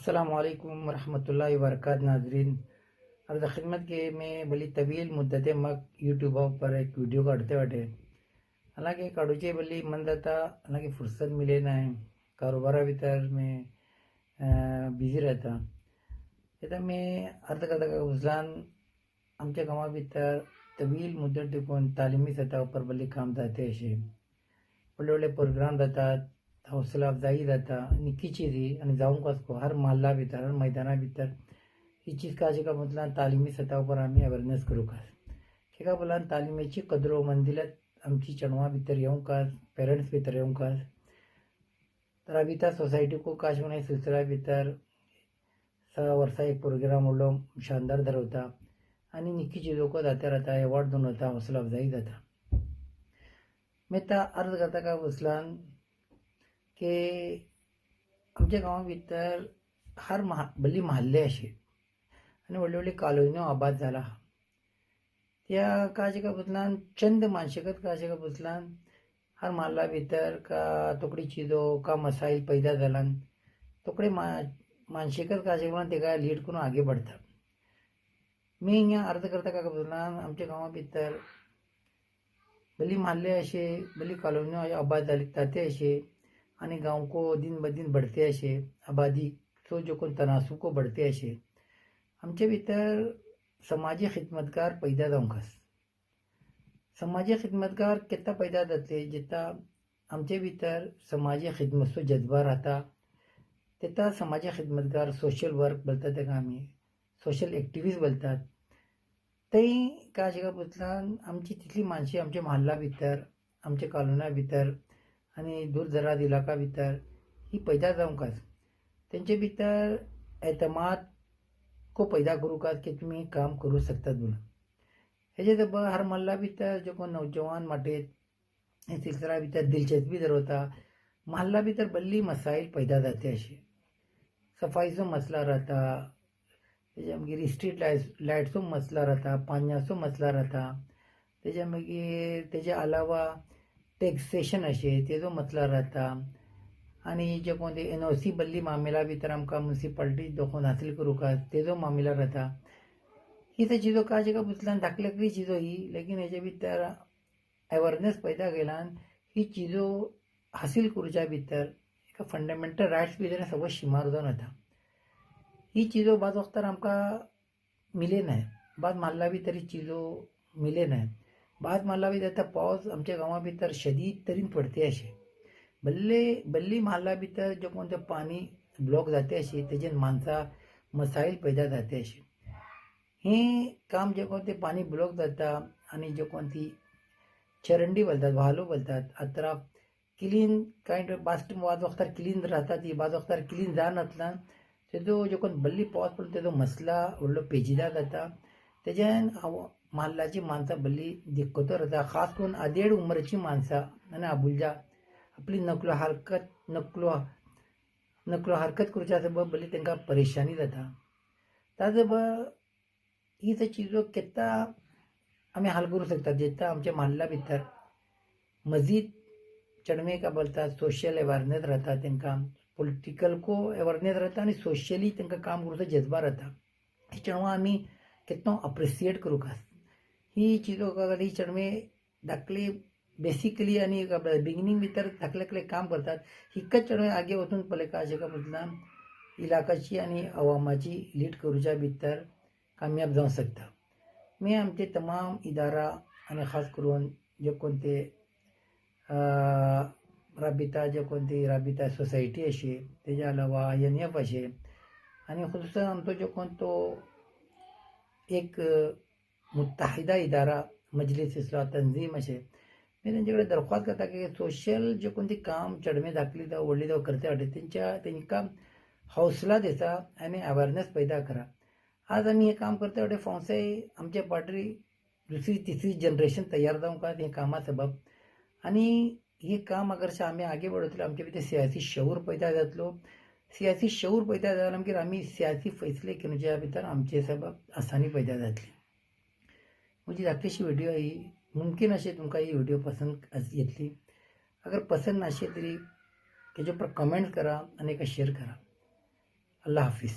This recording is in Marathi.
अस्सलामुअलैकुम वरहमतुल्लाहि वबरकात नाजरीन। अर्ज़ खिदमत के मैं बड़ी तवील मुद्दत मक यूट्यूब पर एक वीडियो काटते वाटे। हालांकि काढूचे बल्ली मन जाता, हालांकि फुर्सत मिले ना है, कारोबारा भितर में बिजी रहता। आता मैं अर्ज करता का उजलान आमच्या गांवा भितर तवील मुद्दत टिकून तालिमी सतह बल्ली काम जाते असे व्हडले व्हडले प्रोग्राम जातात, हौसला अफजाई जाता, निक्की चीजी आणि जाऊन कसको हर महल्ला भितर हर मैदाना भितर ही चीज का मतलब तालिमी सतह पर आम्ही अवेअरनेस करू का खेका बोलान तालिमेची कदरो मंदिलात आमची चणवा भितर येऊन का पेरेंट्स भितर येऊन का तर अभिता सोसायटी को काश म्हणे सिलसिला भितर 6 वर्षा एक प्रोग्राम उडलो शानदार धरवता आणि निक्की चीजों को जाते रहता, अवॉर्ड दोन होता, हौसला अफजाई जाता। मैं ता अर्ज करता का उचलान के आमच्या गांवा भितर हर बल्ली महाल्ले असे आणि व्हडली व्हडली कॉलोन्यो आबाद जाला। त्या काजे का बदलान चंद मानसिकत काजे का बदलान हर महल्ला भितर का तोकड़ी चीजों का मसाइल पैदा जालान तोकड़े मानसिकत काजे का तेका लीड करून आगे बढ़ता। मैं हिंगा अर्ज करता का बदलान आमच्या गांवा भितर बल्ली महल्ले असे बल्ली कॉलोन्यो आबाद जाते असे आणि गांव को दिन ब दिन बढ़ते असे आबादी तो जो कोण तनासुब को बढ़ते असे आमचे भितर समाजी खिदमतगार पैदा जावंकास। समाजी खिदमतगार केत्ता पैदा जातले जिता आमचे भितर समाजी खिदमतचो जज्बा राहता तेता समाजी खिदमतगार सोशल वर्क बोलतात तेका आमी सोशल एक्टिविस्ट बोलतात। तेई काजे बदलान आमची तितली मानशी आमच्या महल्ला भितर आमच्या कॉलोन्या भितर आणि दूरदराज इलाका भितर ही पैदा जावंकास तेंचे भितर एतमाद को पैदा करूकास की तुम्ही काम करू शकतात म्हणून हेजे जब हर महल्ला भितर जो कोण नौजवान माटेत हे सिलसिला भितर दिलचस्पी धरवता महल्ला भितर बल्ली मसाइल पैदा जाते असे सफाईचो मसला राहता, तेच्या मागीर स्ट्रीट लायट्सचो मसला राहता, पाण्याचो मसला राहता, तेच्या मागीर तेच्या अलावा टॅक्सेशन असे तेजो मसला राहता आणि जे कोण ते NOC बल्ली मामिला भितर आमकां म्युनिसिपालिटी दोखून हासील करूका तेजो मामिला राहता। ही तर चीजों काजे का बदलान धाकल्याकली चीजों ही लेकिन हेजे भितर अवेअरनेस पैदा केलान ही चीजों हासील करूच्या भितर एक फंडामेंटल राइट्स भितर सगळो शिमार जावन येता। ही चीजों बाद वक्तार आमकां मिले नाय, बाद महल्ला भितर ही चीजों मिले नाय, बाद महल्ला भितर आता पावस आमच्या गांवा भितर शदीद तरीन पडते असे बल्ली महल्ला भितर जो कोण ते पाणी ब्लॉक जाते असे तेजेन माणसा मसाइल पैदा जाते असे हे काम जे कोण ते पाणी ब्लॉक जाता आणि जे कोण ती चरंडी बोलतात वाहलो बोलतात अत्राफ क्लीन काइंड बास्ट बाद वक्तार क्लीन राहता ती बाद वक्तार क्लीन जानातल्यान तेजो जो कोण बल्ली पावस पडलो तेजो मसला व्हडलो पेचीदा जाता तेज्यान महल्लाची माणसां बल्ली दिक्कतो राहता खास करून आदेड उमरची माणसां आणि आबुलजा आपली नकलो हरकत करूच्या सबब बल्ली तांकां परेशानी जाता। ताजो ही तर चीजों केत्ता आमी हाल करूं शकतात जेता आमच्या महल्ला भितर मजीद चणवे का बोलतात सोशल अवेअरनेस राहता, तांकां पॉलिटिकल को अवेअरनेस राहता आणि सोशली तांकां काम करूचो जज्बा राहता। ही चणवा आमी केत्तो अप्रिशिएट करूकास। ही चीजों का ही चणवे धाकले बेसिकली आणि बिगिनिंग भितर धाकले काम करतात हिकच चणवे आगे वचून पळय काजे का बदलान इलाकाची आणि अवामाची लीड करूच्या भितर कामयाब जावं शकता। मी आमचे तमाम इदारा आणि खास करून जे कोणते राबिता जे कोणती राबिता सोसायटी असे तेच्या अलावा NF असे आणि खुसूसन आमचो जो कोण तो एक मुत्ताहिदा इदारा मजलिस इस्लाह तंजीम असे मी त्यांच्याकडे दरख्वास्त करता की सोशल जे कोणती काम चढमे धाकली जावं व्हडली जावं करते वाटे तेंकां हौसला देता आणि अवेअरनेस पैदा करा। आज आम्ही हे काम करते वाटे फोंसाय आमच्या पाटरी दुसरी तिसरी जनरेशन तयार जावंका हे कामा सबब आणि हे काम अगरशे आम्ही आगे बढयतलो आमचे भितर सियासी शऊर पैदा जातलो। सियासी शऊर पैदा जाला मागीर आमी सियासी फैसले घेवच्या भितर आमचे सबब आसानी पैदा जातली। म्हजी धाकलीशी व्हिडिओ ही मुमकिन अशें तुमकां ही व्हिडिओ पसंद येतली। अगर पसंद नाशे तरी तेजे पर कमेंट करा आणि शेअर करा। अल्लाह हाफिज.